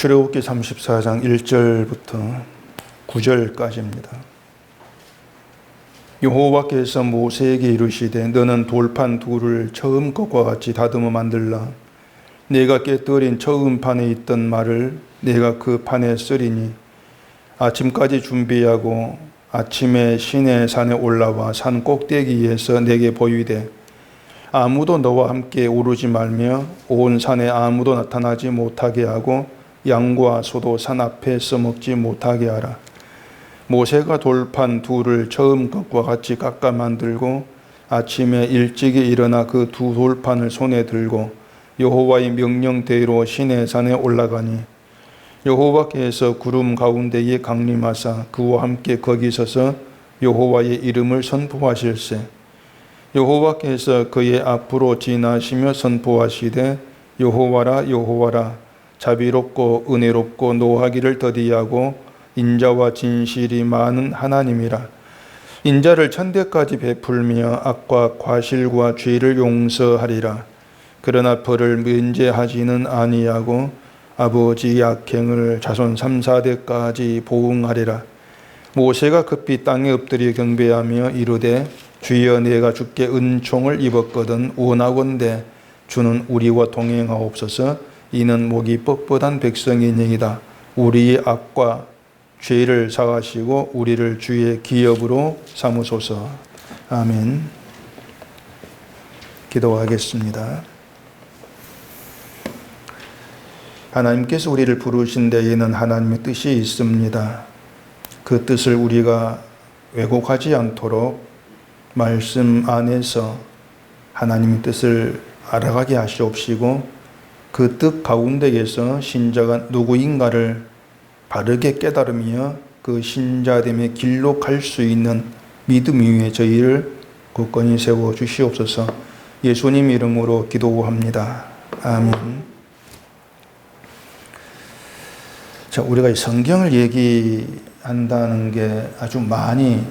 출애굽기 34장 1절부터 9절까지입니다. 여호와께서 모세에게 이르시되 너는 돌판 둘을 처음 것과 같이 다듬어 만들라. 내가 깨뜨린 처음 판에 있던 말을 내가 그 판에 쓰리니 아침까지 준비하고 아침에 시내 산에 올라와 산 꼭대기에서 내게 보이되 아무도 너와 함께 오르지 말며 온 산에 아무도 나타나지 못하게 하고 양과 소도 산 앞에 써먹지 못하게 하라. 모세가 돌판 둘을 처음 것과 같이 깎아 만들고 아침에 일찍이 일어나 그 두 돌판을 손에 들고 여호와의 명령대로 시내산에 올라가니 여호와께서 구름 가운데에 강림하사 그와 함께 거기 서서 여호와의 이름을 선포하실세. 여호와께서 그의 앞으로 지나시며 선포하시되 여호와라 여호와라 자비롭고 은혜롭고 노하기를 더디하고 인자와 진실이 많은 하나님이라. 인자를 천대까지 베풀며 악과 과실과 죄를 용서하리라. 그러나 벌을 면제하지는 아니하고 아버지 악행을 자손 3, 4대까지 보응하리라. 모세가 급히 땅에 엎드려 경배하며 이르되 주여 내가 주께 은총을 입었거든 원하건대 주는 우리와 동행하옵소서. 이는 목이 뻣뻣한 백성이니이다. 우리의 악과 죄를 사하시고 우리를 주의 기업으로 삼으소서. 아멘. 기도하겠습니다. 하나님께서 우리를 부르신 데에는 하나님의 뜻이 있습니다. 그 뜻을 우리가 왜곡하지 않도록 말씀 안에서 하나님의 뜻을 알아가게 하시옵시고 그 뜻 가운데에서 신자가 누구인가를 바르게 깨달으며 그 신자됨의 길로 갈 수 있는 믿음 위에 저희를 굳건히 세워 주시옵소서. 예수님 이름으로 기도합니다. 아멘. 자, 우리가 이 성경을 얘기한다는 게 아주 많이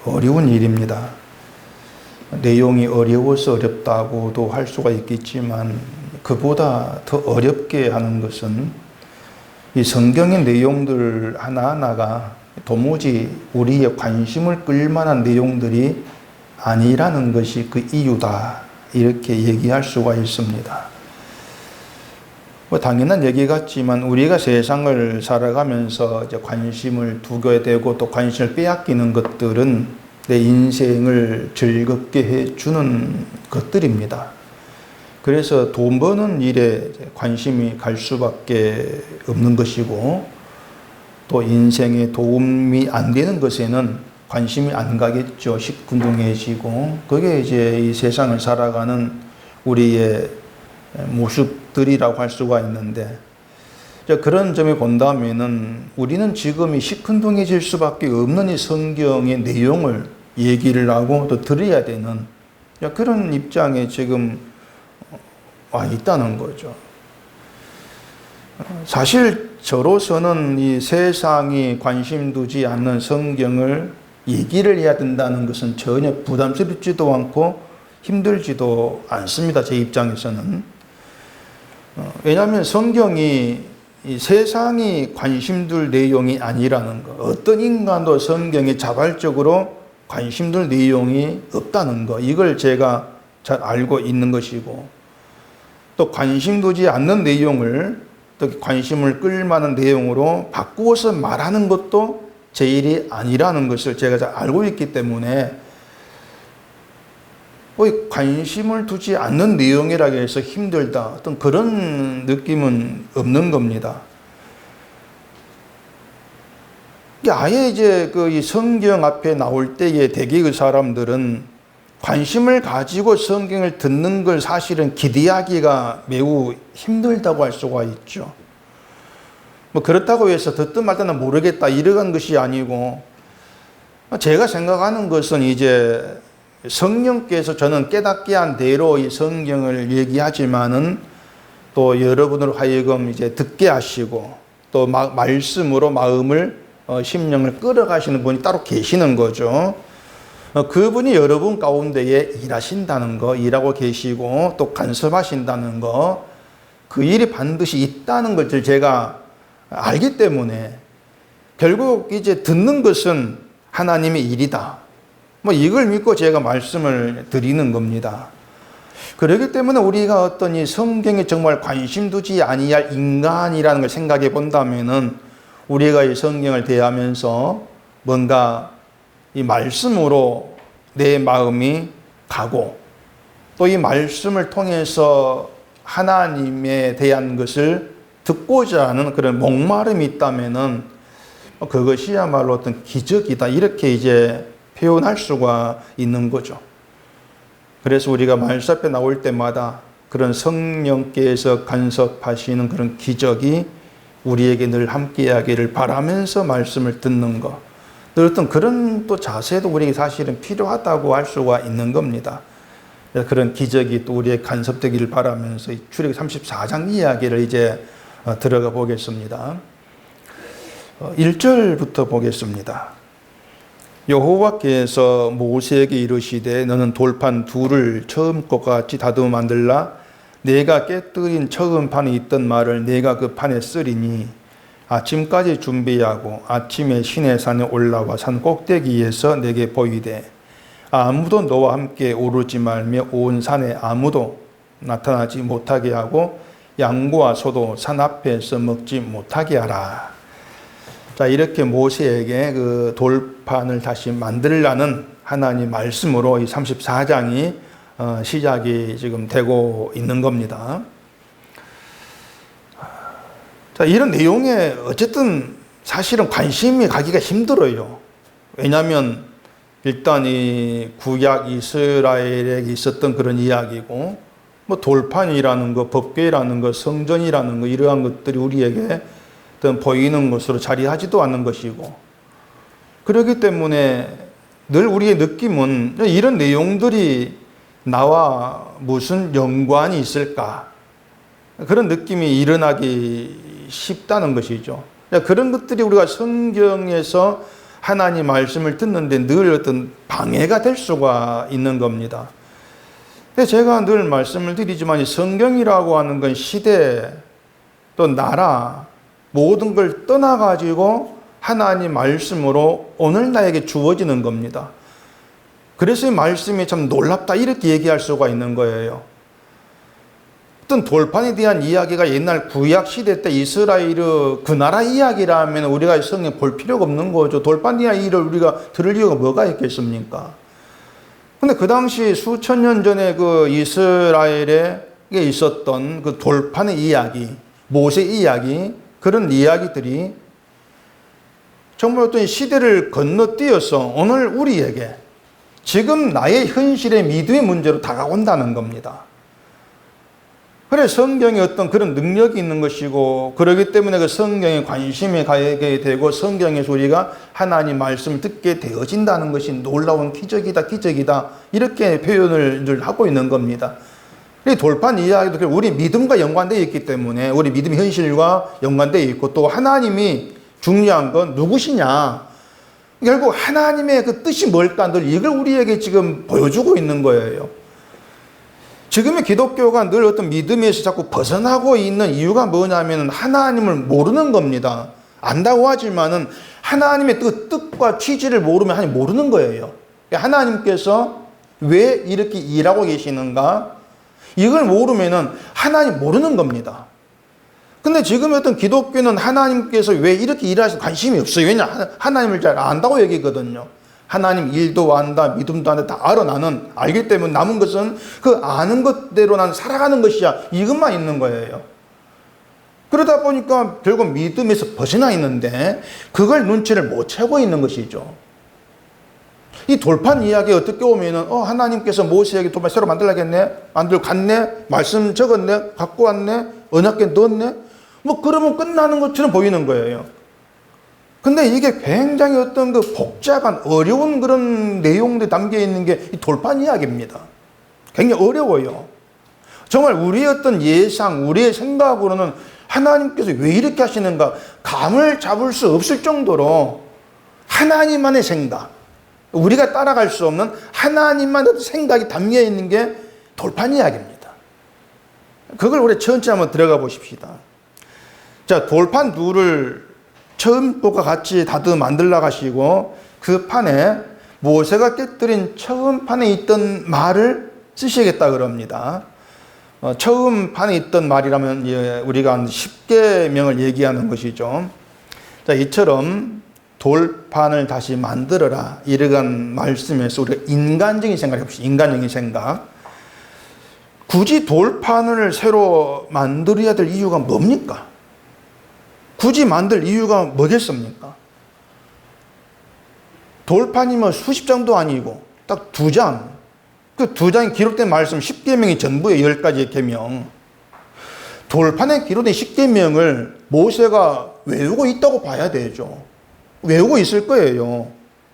어려운 일입니다. 내용이 어려워서 어렵다고도 할 수가 있겠지만 그보다 더 어렵게 하는 것은 이 성경의 내용들 하나하나가 도무지 우리의 관심을 끌 만한 내용들이 아니라는 것이 그 이유다. 이렇게 얘기할 수가 있습니다. 당연한 얘기 같지만 우리가 세상을 살아가면서 이제 관심을 두게 되고 또 관심을 빼앗기는 것들은 내 인생을 즐겁게 해주는 것들입니다. 그래서 돈 버는 일에 관심이 갈 수밖에 없는 것이고 또 인생에 도움이 안 되는 것에는 관심이 안 가겠죠. 시큰둥해지고 그게 이제 이 세상을 살아가는 우리의 모습들이라고 할 수가 있는데 그런 점에 본다면은 우리는 지금 이 시큰둥해질 수밖에 없는 이 성경의 내용을 얘기를 하고 또 들어야 되는 그런 입장에 지금 와 있다는 거죠. 사실 저로서는 이 세상이 관심 두지 않는 성경을 얘기를 해야 된다는 것은 전혀 부담스럽지도 않고 힘들지도 않습니다. 제 입장에서는. 왜냐하면 성경이 이 세상이 관심 둘 내용이 아니라는 것, 어떤 인간도 성경에 자발적으로 관심 둘 내용이 없다는 것, 이걸 제가 잘 알고 있는 것이고 또 관심 두지 않는 내용을 또 관심을 끌 만한 내용으로 바꾸어서 말하는 것도 제 일이 아니라는 것을 제가 잘 알고 있기 때문에 관심을 두지 않는 내용이라고 해서 힘들다 어떤 그런 느낌은 없는 겁니다. 아예 이제 이 성경 앞에 나올 때에 대개 그 사람들은 관심을 가지고 성경을 듣는 걸 사실은 기대하기가 매우 힘들다고 할 수가 있죠. 그렇다고 해서 듣든 말든 모르겠다 이런 것이 아니고 제가 생각하는 것은 이제 성령께서 저는 깨닫게 한 대로 이 성경을 얘기하지만은 또 여러분으로 하여금 이제 듣게 하시고 또 말씀으로 마음을 심령을 끌어가시는 분이 따로 계시는 거죠. 그분이 여러분 가운데에 일하신다는 거, 일하고 계시고 또 간섭하신다는 거 그 일이 반드시 있다는 것을 제가 알기 때문에 결국 이제 듣는 것은 하나님의 일이다. 뭐 이걸 믿고 제가 말씀을 드리는 겁니다. 그렇기 때문에 우리가 어떤 이 성경에 정말 관심 두지 아니할 인간이라는 걸 생각해 본다면은 우리가 이 성경을 대하면서 뭔가 이 말씀으로 내 마음이 가고 또 이 말씀을 통해서 하나님에 대한 것을 듣고자 하는 그런 목마름이 있다면은 그것이야말로 어떤 기적이다. 이렇게 이제 표현할 수가 있는 거죠. 그래서 우리가 말씀 앞에 나올 때마다 그런 성령께서 간섭하시는 그런 기적이 우리에게 늘 함께하기를 바라면서 말씀을 듣는 것. 늘 어떤 그런 또 자세도 우리에게 사실은 필요하다고 할 수가 있는 겁니다. 그런 기적이 또 우리의 간섭되기를 바라면서 출애굽기 34장 이야기를 이제 들어가 보겠습니다. 1절부터 보겠습니다. 여호와께서 모세에게 이르시되 너는 돌판 둘을 처음 것과 같이 다듬어 만들라. 내가 깨뜨린 처음 판에 있던 말을 내가 그 판에 쓰리니 아침까지 준비하고 아침에 시내산에 올라와 산 꼭대기에서 내게 보이되 아무도 너와 함께 오르지 말며 온 산에 아무도 나타나지 못하게 하고 양과 소도 산 앞에서 먹지 못하게 하라. 자, 이렇게 모세에게 그 돌판을 다시 만들라는 하나님 말씀으로 이 34장이 시작이 지금 되고 있는 겁니다. 자, 이런 내용에 어쨌든 사실은 관심이 가기가 힘들어요. 왜냐하면 일단 이 구약 이스라엘에게 있었던 그런 이야기고, 뭐 돌판이라는 거, 법궤라는 거, 성전이라는 거, 이러한 것들이 우리에게 어떤 보이는 것으로 자리하지도 않는 것이고, 그렇기 때문에 늘 우리의 느낌은 이런 내용들이 나와 무슨 연관이 있을까? 그런 느낌이 일어나기 쉽다는 것이죠. 그런 것들이 우리가 성경에서 하나님 말씀을 듣는데 늘 어떤 방해가 될 수가 있는 겁니다. 제가 늘 말씀을 드리지만 성경이라고 하는 건 시대 또 나라 모든 걸 떠나가지고 하나님 말씀으로 오늘 나에게 주어지는 겁니다. 그래서 이 말씀이 참 놀랍다 이렇게 얘기할 수가 있는 거예요. 어떤 돌판에 대한 이야기가 옛날 구약 시대 때 이스라엘 그 나라 이야기라면 우리가 성경 볼 필요가 없는 거죠. 돌판 이야기를 우리가 들을 이유가 뭐가 있겠습니까? 근데 그 당시 수천 년 전에 그 이스라엘에 있었던 그 돌판의 이야기, 모세 이야기, 그런 이야기들이 정말 어떤 시대를 건너뛰어서 오늘 우리에게 지금 나의 현실의 믿음의 문제로 다가온다는 겁니다. 그래 성경에 어떤 그런 능력이 있는 것이고 그렇기 때문에 그 성경에 관심이 가게 되고 성경에서 우리가 하나님 말씀을 듣게 되어진다는 것이 놀라운 기적이다 이렇게 표현을 늘 하고 있는 겁니다. 이 돌판 이야기도 우리 믿음과 연관되어 있기 때문에 우리 믿음의 현실과 연관되어 있고 또 하나님이 중요한 건 누구시냐 결국 하나님의 그 뜻이 뭘까 늘 이걸 우리에게 지금 보여주고 있는 거예요. 지금의 기독교가 늘 어떤 믿음에서 자꾸 벗어나고 있는 이유가 뭐냐면 하나님을 모르는 겁니다. 안다고 하지만은 하나님의 그 뜻과 취지를 모르면 하나님 모르는 거예요. 하나님께서 왜 이렇게 일하고 계시는가? 이걸 모르면은 하나님 모르는 겁니다. 근데 지금 어떤 기독교는 하나님께서 왜 이렇게 일하시는 관심이 없어요. 왜냐? 하나님을 잘 안다고 얘기거든요. 하나님 일도 안다, 믿음도 안다, 다 알아 나는 알기 때문에 남은 것은 그 아는 것대로 난 살아가는 것이야. 이것만 있는 거예요. 그러다 보니까 결국 믿음에서 벗어나 있는데 그걸 눈치를 못 채고 있는 것이죠. 이 돌판 이야기 어떻게 보면은 하나님께서 모세에게 돌판 새로 만들라겠네, 만들고 갔네, 말씀 적었네, 갖고 왔네, 언약궤 넣었네. 뭐 그러면 끝나는 것처럼 보이는 거예요. 근데 이게 굉장히 어떤 그 복잡한 어려운 그런 내용들이 담겨 있는 게 이 돌판 이야기입니다. 굉장히 어려워요. 정말 우리의 어떤 예상, 우리의 생각으로는 하나님께서 왜 이렇게 하시는가 감을 잡을 수 없을 정도로 하나님만의 생각, 우리가 따라갈 수 없는 하나님만의 생각이 담겨 있는 게 돌판 이야기입니다. 그걸 우리 천천히 한번 들어가 보십시다. 자, 돌판 둘을 처음 것과 같이 다듬어 만들러 가시고 그 판에 모세가 깨뜨린 처음 판에 있던 말을 쓰시겠다 그럽니다. 처음 판에 있던 말이라면 우리가 한 10계명을 얘기하는 것이죠. 자, 이처럼 돌판을 다시 만들어라 이러한 말씀에서 우리가 인간적인 생각을 해봅시다. 인간적인 생각. 굳이 돌판을 새로 만들어야 될 이유가 뭡니까? 굳이 만들 이유가 뭐겠습니까? 돌판이 뭐 수십 장도 아니고 딱 2장. 그 2장에 기록된 말씀 10계명이 전부의 10가지의 계명. 돌판에 기록된 10계명을 모세가 외우고 있다고 봐야 되죠. 외우고 있을 거예요.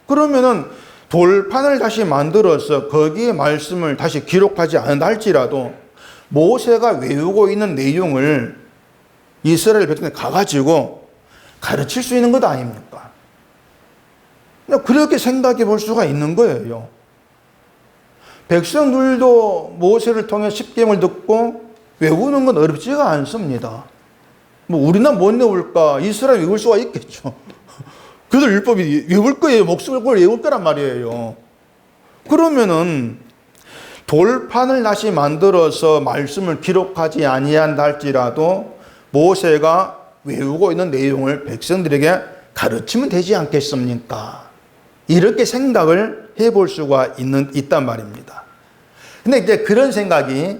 그러면은 돌판을 다시 만들어서 거기에 말씀을 다시 기록하지 않는다 할지라도 모세가 외우고 있는 내용을 이스라엘 백성에 가가지고 가르칠 수 있는 것 아닙니까? 그렇게 생각해 볼 수가 있는 거예요. 백성들도 모세를 통해 10계명을 듣고 외우는 건 어렵지가 않습니다. 뭐 우리나 못 외울까? 이스라엘 외울 수가 있겠죠. 그들 율법이 외울 거예요. 목숨을 걸고 외울 거란 말이에요. 그러면은 돌판을 다시 만들어서 말씀을 기록하지 아니한다 할지라도 모세가 외우고 있는 내용을 백성들에게 가르치면 되지 않겠습니까? 이렇게 생각을 해볼 수가 있단 말입니다. 근데 이제 그런 생각이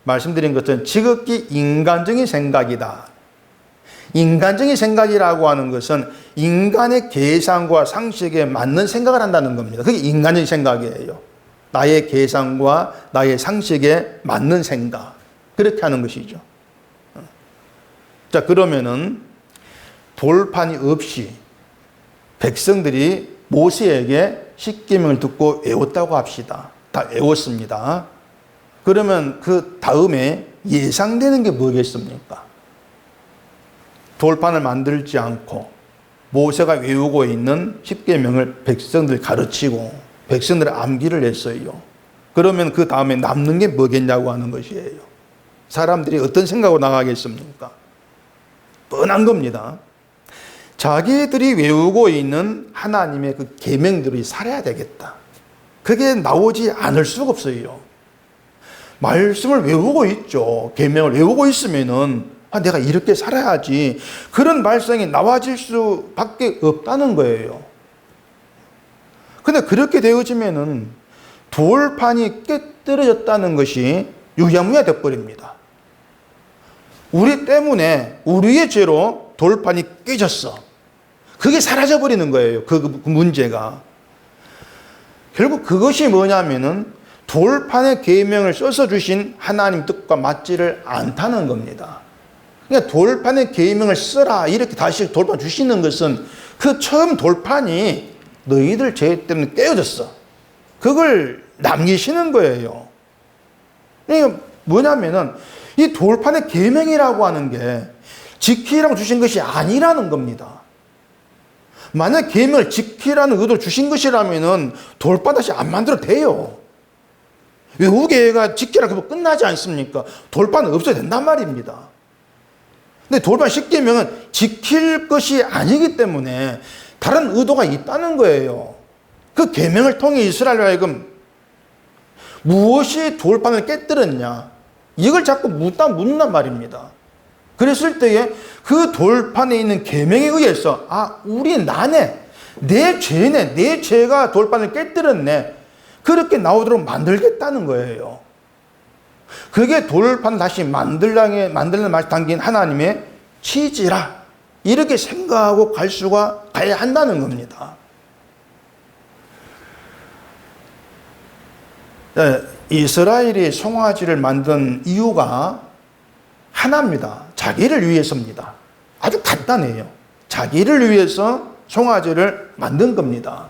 말씀드린 것처럼 지극히 인간적인 생각이다. 인간적인 생각이라고 하는 것은 인간의 계산과 상식에 맞는 생각을 한다는 겁니다. 그게 인간적인 생각이에요. 나의 계산과 나의 상식에 맞는 생각. 그렇게 하는 것이죠. 자, 그러면은 돌판이 없이 백성들이 모세에게 10계명을 듣고 외웠다고 합시다. 다 외웠습니다. 그러면 그 다음에 예상되는 게 뭐겠습니까? 돌판을 만들지 않고 모세가 외우고 있는 10계명을 백성들 가르치고 백성들의 암기를 했어요. 그러면 그 다음에 남는 게 뭐겠냐고 하는 것이에요. 사람들이 어떤 생각으로 나가겠습니까? 뻔한 겁니다. 자기들이 외우고 있는 하나님의 그 계명들이 살아야 되겠다. 그게 나오지 않을 수가 없어요. 말씀을 외우고 있죠. 계명을 외우고 있으면은 내가 이렇게 살아야지. 그런 말씀이 나와질 수밖에 없다는 거예요. 근데 그렇게 되어지면은 돌판이 깨뜨려졌다는 것이 유야무야 되어버립니다. 우리 때문에 우리의 죄로 돌판이 깨졌어. 그게 사라져버리는 거예요. 그 문제가. 결국 그것이 뭐냐면은 돌판의 계명을 써서 주신 하나님 뜻과 맞지를 않다는 겁니다. 그러니까 돌판의 계명을 써라 이렇게 다시 돌판 주시는 것은 그 처음 돌판이 너희들 죄 때문에 깨어졌어. 그걸 남기시는 거예요. 그러니까 뭐냐면은 이 돌판의 계명이라고 하는 게 지키라고 주신 것이 아니라는 겁니다. 만약 계명을 지키라는 의도로 주신 것이라면은 돌판 다시 안 만들어도 돼요. 외우게가 지키라고 하면 끝나지 않습니까? 돌판은 없어야 된단 말입니다. 근데 돌판 10계명은 지킬 것이 아니기 때문에 다른 의도가 있다는 거예요. 그 계명을 통해 이스라엘로 하여금 무엇이 돌판을 깨뜨렸냐? 이걸 자꾸 묻는단 말입니다. 그랬을 때에 그 돌판에 있는 계명에 의해서 우리 나네, 내 죄네, 내 죄가 돌판을 깨뜨렸네. 그렇게 나오도록 만들겠다는 거예요. 그게 돌판 다시 만들는 맛이 담긴 하나님의 취지라. 이렇게 생각하고 가야 한다는 겁니다. 이스라엘이 송아지를 만든 이유가 하나입니다. 자기를 위해서입니다. 아주 간단해요. 자기를 위해서 송아지를 만든 겁니다.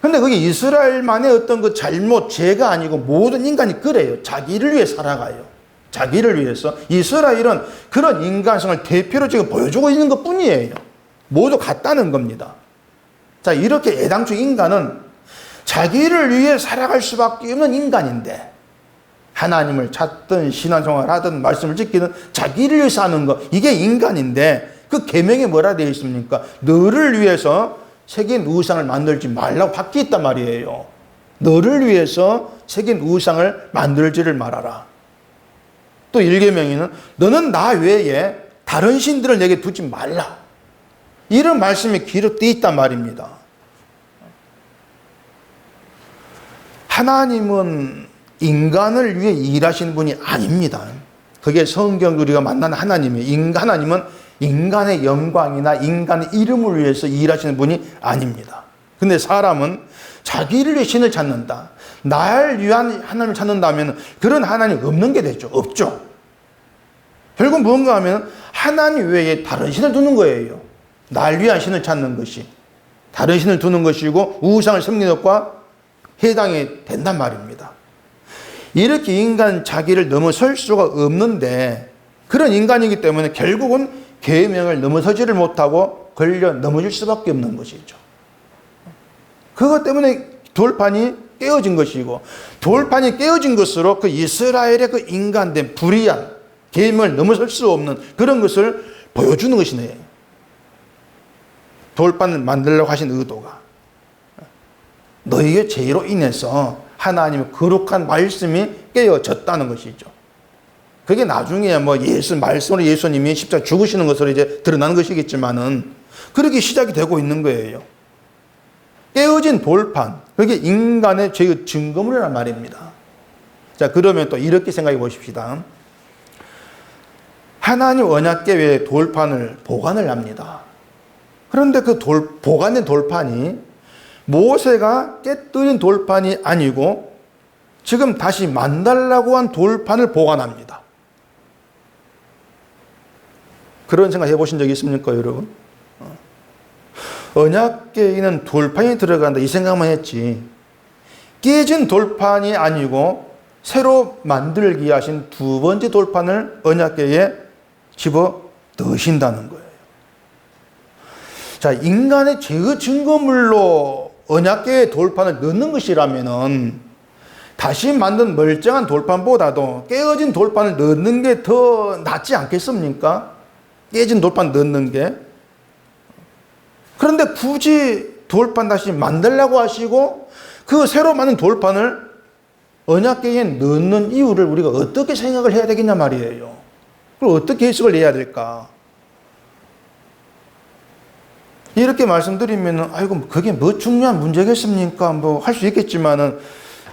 근데 그게 이스라엘만의 어떤 그 잘못, 죄가 아니고 모든 인간이 그래요. 자기를 위해 살아가요. 자기를 위해서. 이스라엘은 그런 인간성을 대표로 지금 보여주고 있는 것 뿐이에요. 모두 같다는 겁니다. 자, 이렇게 애당초 인간은 자기를 위해 살아갈 수밖에 없는 인간인데 하나님을 찾든 신앙생활을 하든 말씀을 지키든 자기를 위해서 하는 거, 이게 인간인데 그 계명에 뭐라 되어 있습니까? 너를 위해서 새긴 우상을 만들지 말라고 밖에 있단 말이에요. 너를 위해서 새긴 우상을 만들지를 말아라. 또 1계명에는 너는 나 외에 다른 신들을 내게 두지 말라. 이런 말씀이 기록되어 있단 말입니다. 하나님은 인간을 위해 일하시는 분이 아닙니다. 그게 성경 우리가 만나는 하나님이에요. 하나님은 인간의 영광이나 인간의 이름을 위해서 일하시는 분이 아닙니다. 근데 사람은 자기를 위해 신을 찾는다. 날 위한 하나님을 찾는다면 그런 하나님이 없는 게 되죠. 없죠. 결국 무언가 하면 하나님 외에 다른 신을 두는 거예요. 날 위한 신을 찾는 것이 다른 신을 두는 것이고 우상을 섬기는 것과 해당이 된단 말입니다. 이렇게 인간 자기를 넘어설 수가 없는데 그런 인간이기 때문에 결국은 계명을 넘어서지를 못하고 걸려 넘어질 수밖에 없는 것이죠. 그것 때문에 돌판이 깨어진 것이고 돌판이 깨어진 것으로 그 이스라엘의 그 인간된 불의한 계명을 넘어설 수 없는 그런 것을 보여주는 것이네요. 돌판을 만들려고 하신 의도가 너희의 죄로 인해서 하나님의 거룩한 말씀이 깨어졌다는 것이죠. 그게 나중에 말씀으로 예수님이 십자가 죽으시는 것으로 이제 드러나는 것이겠지만은 그렇게 시작이 되고 있는 거예요. 깨어진 돌판, 그게 인간의 죄의 증거물이란 말입니다. 자, 그러면 또 이렇게 생각해 보십시다. 하나님 언약궤에 돌판을 보관을 합니다. 그런데 그 보관된 돌판이 모세가 깨뜨린 돌판이 아니고 지금 다시 만들라고 한 돌판을 보관합니다. 그런 생각 해보신 적 있습니까, 여러분? 언약궤에는 돌판이 들어간다 이 생각만 했지 깨진 돌판이 아니고 새로 만들기 하신 두 번째 돌판을 언약궤에 집어 넣으신다는 거예요. 자, 인간의 죄의 증거물로 언약궤의 돌판을 넣는 것이라면은 다시 만든 멀쩡한 돌판보다도 깨어진 돌판을 넣는 게 더 낫지 않겠습니까? 깨진 돌판 넣는 게. 그런데 굳이 돌판 다시 만들려고 하시고 그 새로 만든 돌판을 언약궤에 넣는 이유를 우리가 어떻게 생각을 해야 되겠냐 말이에요. 그걸 어떻게 해석을 해야 될까? 이렇게 말씀드리면은 아이고 그게 뭐 중요한 문제겠습니까? 뭐 할 수 있겠지만은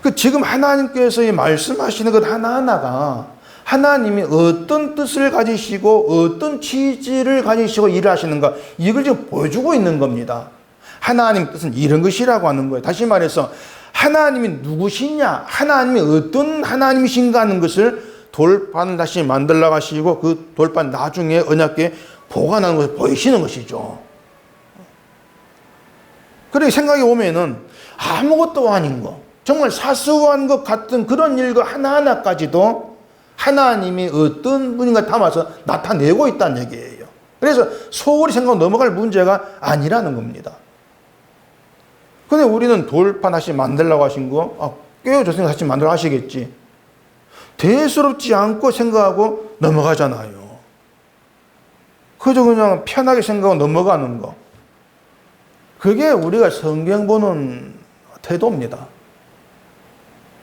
그 지금 하나님께서 말씀하시는 것 하나하나가 하나님이 어떤 뜻을 가지시고 어떤 취지를 가지시고 일을 하시는가 이걸 지금 보여주고 있는 겁니다. 하나님 뜻은 이런 것이라고 하는 거예요. 다시 말해서 하나님이 누구시냐, 하나님이 어떤 하나님이신가 하는 것을 돌판을 다시 만들어 가시고 그 돌판 나중에 언약궤에 보관하는 것을 보이시는 것이죠. 그렇게 생각해 보면은 아무것도 아닌 거, 정말 사소한 것 같은 그런 일과 하나하나까지도 하나님이 어떤 분인가 담아서 나타내고 있다는 얘기예요. 그래서 소홀히 생각하고 넘어갈 문제가 아니라는 겁니다. 근데 우리는 돌판 다시 만들라고 하신 거, 깨어졌으니까 다시 만들어 하시겠지. 대수롭지 않고 생각하고 넘어가잖아요. 그저 그냥 편하게 생각하고 넘어가는 거. 그게 우리가 성경 보는 태도입니다.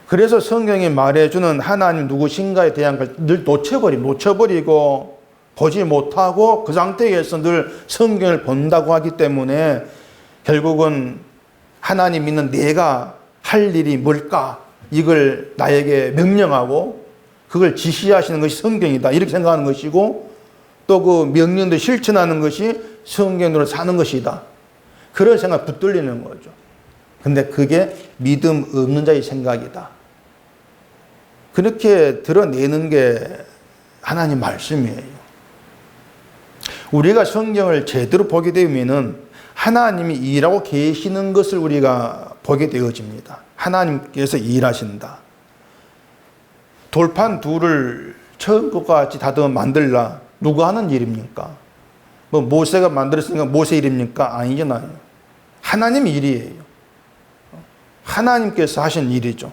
그래서 성경이 말해주는 하나님 누구신가에 대한 걸 늘 놓쳐버리고 보지 못하고 그 상태에서 늘 성경을 본다고 하기 때문에 결국은 하나님 믿는 내가 할 일이 뭘까? 이걸 나에게 명령하고 그걸 지시하시는 것이 성경이다. 이렇게 생각하는 것이고 또 그 명령도 실천하는 것이 성경으로 사는 것이다. 그런 생각 붙들리는 거죠. 근데 그게 믿음 없는 자의 생각이다. 그렇게 드러내는 게 하나님 말씀이에요. 우리가 성경을 제대로 보게 되면은 하나님이 일하고 계시는 것을 우리가 보게 되어집니다. 하나님께서 일하신다. 돌판 둘을 처음 것과 같이 다듬어 만들라. 누가 하는 일입니까? 뭐 모세가 만들었으니까 모세 일입니까? 아니잖아요. 하나님 일이에요. 하나님께서 하신 일이죠.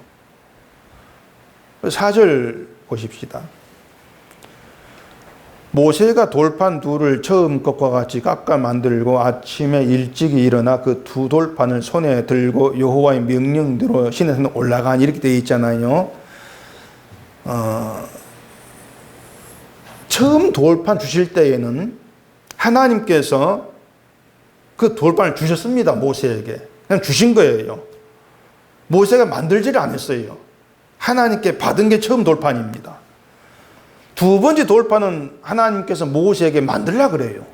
4절 보십시다. 모세가 돌판 둘을 처음 것과 같이 깎아 만들고 아침에 일찍이 일어나 그 두 돌판을 손에 들고 여호와의 명령대로 시내산에 올라간, 이렇게 되어 있잖아요. 처음 돌판 주실 때에는 하나님께서 그 돌판을 주셨습니다. 모세에게 그냥 주신 거예요. 모세가 만들지를 않았어요. 하나님께 받은 게 처음 돌판입니다. 두 번째 돌판은 하나님께서 모세에게 만들라 그래요.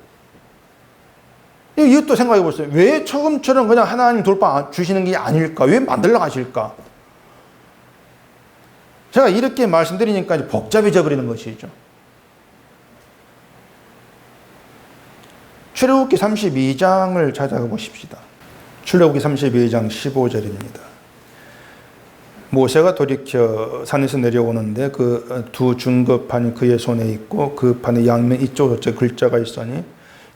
이것도 생각해 보세요. 왜 처음처럼 그냥 하나님 돌판 주시는 게 아닐까? 왜 만들라 하실까? 제가 이렇게 말씀드리니까 이제 복잡해져 버리는 것이죠. 출애굽기 32장을 찾아가 보십시다. 출애굽기 32장 15절입니다. 모세가 돌이켜 산에서 내려오는데 그 두 증거판이 그의 손에 있고 그 판의 양면 이쪽 저쪽 글자가 있으니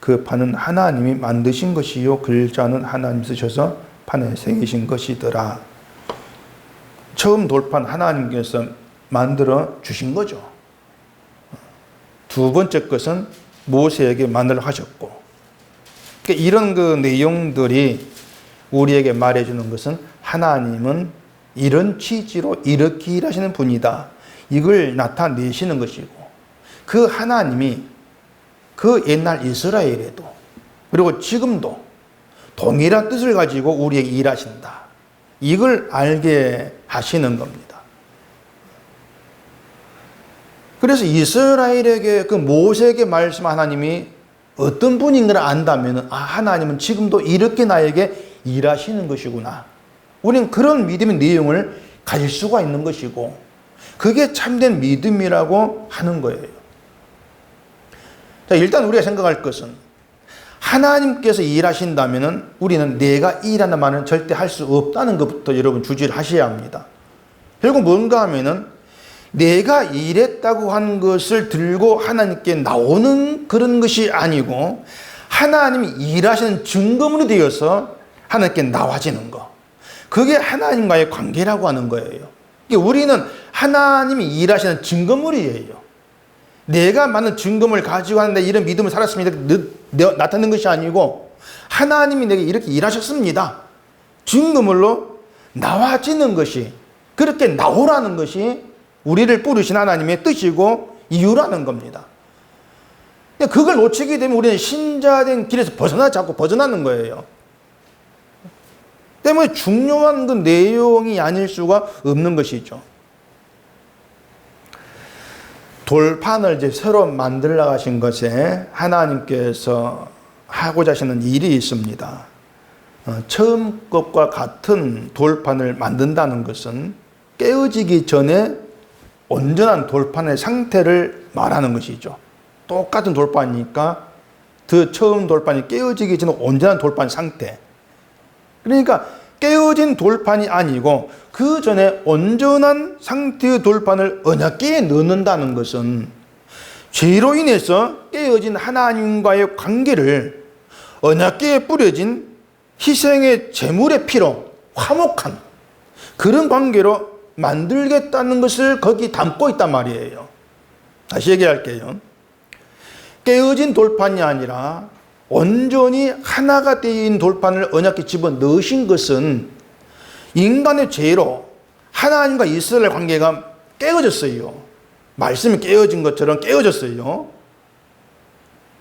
그 판은 하나님이 만드신 것이요 글자는 하나님 쓰셔서 판에 새기신 것이더라. 처음 돌판 하나님께서 만들어 주신 거죠. 두 번째 것은 모세에게 만들어 하셨고, 그러니까 이런 그 내용들이 우리에게 말해주는 것은 하나님은 이런 취지로 이렇게 일하시는 분이다, 이걸 나타내시는 것이고, 그 하나님이 그 옛날 이스라엘에도 그리고 지금도 동일한 뜻을 가지고 우리에게 일하신다, 이걸 알게 하시는 겁니다. 그래서 이스라엘에게 그 모세에게 말씀한 하나님이 어떤 분인가를 안다면, 아, 하나님은 지금도 이렇게 나에게 일하시는 것이구나, 우리는 그런 믿음의 내용을 가질 수가 있는 것이고, 그게 참된 믿음이라고 하는 거예요. 자, 일단 우리가 생각할 것은 하나님께서 일하신다면 우리는 내가 일하는 말은 절대 할 수 없다는 것부터 여러분 주지를 하셔야 합니다. 결국 뭔가 하면은 내가 일했다고 한 것을 들고 하나님께 나오는 그런 것이 아니고, 하나님이 일하시는 증거물이 되어서 하나님께 나와지는 것, 그게 하나님과의 관계라고 하는 거예요. 우리는 하나님이 일하시는 증거물이에요. 내가 많은 증거물을 가지고 하는데 이런 믿음을 살았습니다, 나타낸 것이 아니고, 하나님이 내게 이렇게 일하셨습니다, 증거물로 나와지는 것이, 그렇게 나오라는 것이 우리를 부르신 하나님의 뜻이고 이유라는 겁니다. 그걸 놓치게 되면 우리는 신자된 길에서 자꾸 벗어나는 거예요. 때문에 중요한 그 내용이 아닐 수가 없는 것이죠. 돌판을 이제 새로 만들어 가신 것에 하나님께서 하고자 하시는 일이 있습니다. 처음 것과 같은 돌판을 만든다는 것은 깨어지기 전에 온전한 돌판의 상태를 말하는 것이죠. 똑같은 돌판이니까 그 처음 돌판이 깨어지기 전에 온전한 돌판 상태. 그러니까 깨어진 돌판이 아니고 그 전에 온전한 상태의 돌판을 언약궤에 넣는다는 것은 죄로 인해서 깨어진 하나님과의 관계를 언약궤에 뿌려진 희생의 제물의 피로 화목한 그런 관계로 만들겠다는 것을 거기 담고 있단 말이에요. 다시 얘기할게요. 깨어진 돌판이 아니라 온전히 하나가 되어 돌판을 언약궤에 집어넣으신 것은 인간의 죄로 하나님과 이스라엘 관계가 깨어졌어요. 말씀이 깨어진 것처럼 깨어졌어요.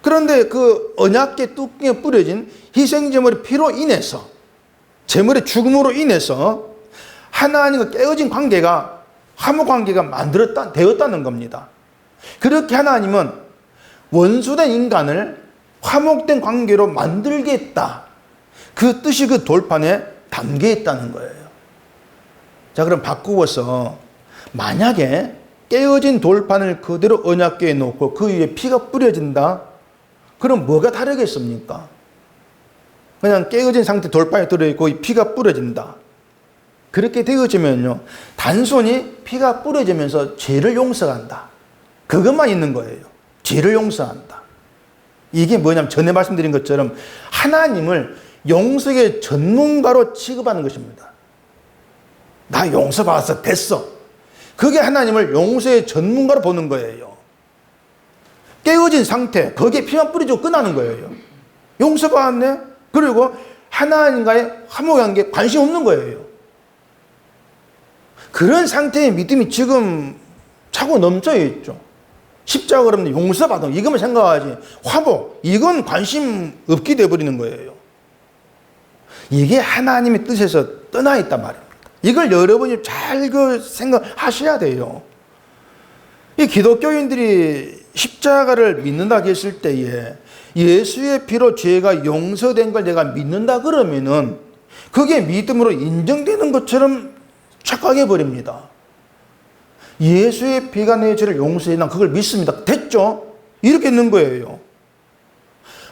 그런데 그 언약궤 뚜껑에 뿌려진 희생제물의 피로 인해서, 제물의 죽음으로 인해서 하나님과 깨어진 관계가, 화목 관계가 되었다는 겁니다. 그렇게 하나님은 원수된 인간을 화목된 관계로 만들겠다, 그 뜻이 그 돌판에 담겨 있다는 거예요. 자, 그럼 바꾸어서 만약에 깨어진 돌판을 그대로 언약궤에 놓고 그 위에 피가 뿌려진다, 그럼 뭐가 다르겠습니까? 그냥 깨어진 상태 돌판에 들어있고 피가 뿌려진다. 그렇게 되어지면요, 단순히 피가 뿌려지면서 죄를 용서한다, 그것만 있는 거예요. 죄를 용서한다. 이게 뭐냐면 전에 말씀드린 것처럼 하나님을 용서의 전문가로 취급하는 것입니다. 나 용서받았어, 됐어. 그게 하나님을 용서의 전문가로 보는 거예요. 깨어진 상태, 거기에 피만 뿌리고 끝나는 거예요. 용서받았네? 그리고 하나님과의 화목관계에 관심 없는 거예요. 그런 상태의 믿음이 지금 차고 넘쳐 있죠. 십자가 그러면 용서받은 이것만 생각하지 화목, 이건 관심 없게 돼버리는 거예요. 이게 하나님의 뜻에서 떠나 있단 말입니다. 이걸 여러분이 잘 생각하셔야 돼요. 이 기독교인들이 십자가를 믿는다 했을 때에 예수의 피로 죄가 용서된 걸 내가 믿는다 그러면은 그게 믿음으로 인정되는 것처럼 착각해 버립니다. 예수의 피가 내 죄를 용서해 난 그걸 믿습니다. 됐죠? 이렇게 있는 거예요.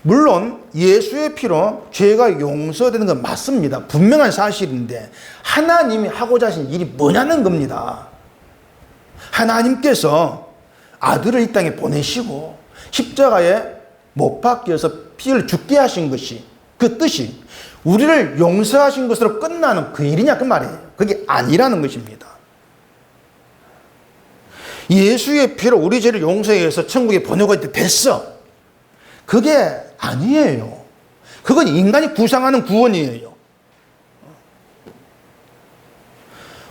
물론 예수의 피로 죄가 용서되는 건 맞습니다. 분명한 사실인데 하나님이 하고자 하신 일이 뭐냐는 겁니다. 하나님께서 아들을 이 땅에 보내시고 십자가에 못 박혀서 피를 죽게 하신 것이 그 뜻이 우리를 용서하신 것으로 끝나는 그 일이냐 그 말이에요. 그게 아니라는 것입니다. 예수의 피로 우리 죄를 용서해서 천국에 보내고 됐어. 그게 아니에요. 그건 인간이 구상하는 구원이에요.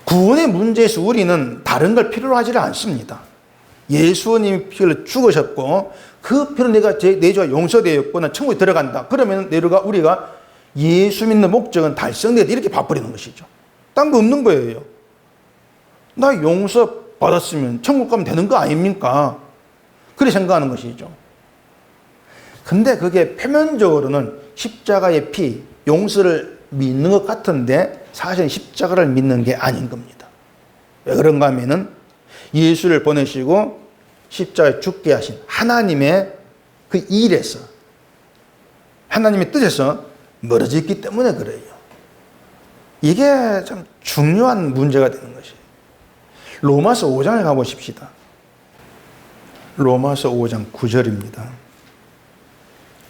구원의 문제에서 우리는 다른 걸 필요로 하지 않습니다. 예수님이 피를 죽으셨고 그 피로 내가 내 죄가 용서되었고 난 천국에 들어간다. 그러면 우리가 예수 믿는 목적은 달성되었다. 이렇게 봐버리는 것이죠. 딴 거 없는 거예요. 나 용서 받았으면 천국 가면 되는 거 아닙니까? 그렇게 생각하는 것이죠. 근데 그게 표면적으로는 십자가의 피, 용서를 믿는 것 같은데 사실은 십자가를 믿는 게 아닌 겁니다. 왜 그런가 하면은 예수를 보내시고 십자가에 죽게 하신 하나님의 그 일에서 하나님의 뜻에서 멀어져 있기 때문에 그래요. 이게 참 중요한 문제가 되는 것이에요. 로마서 5장을 가보십시다. 로마서 5장 9절입니다.